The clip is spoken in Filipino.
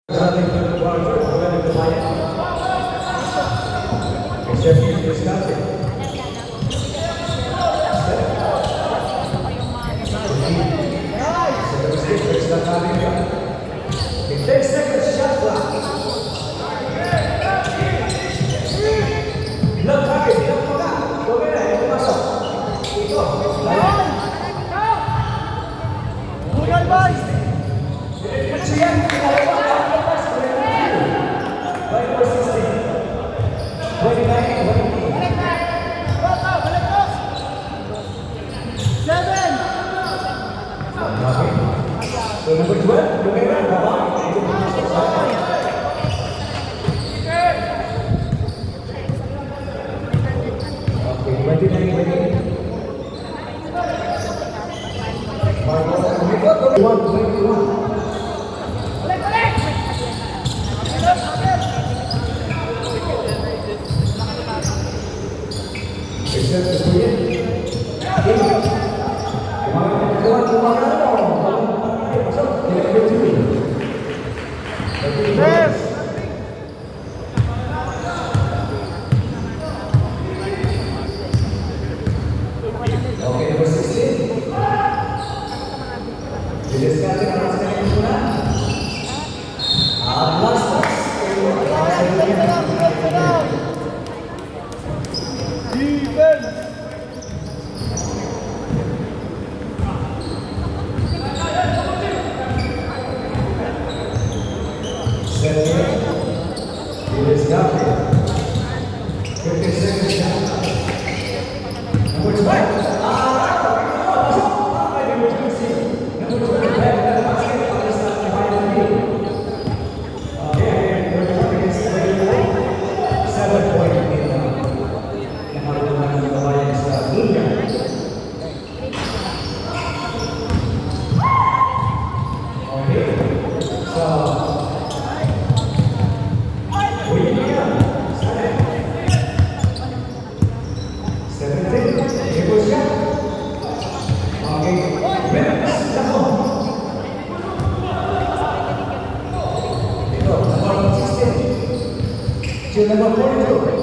Sa ating pag-quarter, magaling na tayo. Except yung discount. So number 12, Lumera, Gabang. Okay, 29. Marcos, 21. Except the okay, number 16. Didiskarte naman sa kanyang muna. Last pass. Defense! Didiskarte. 50 seconds now. Number 12. Number 42.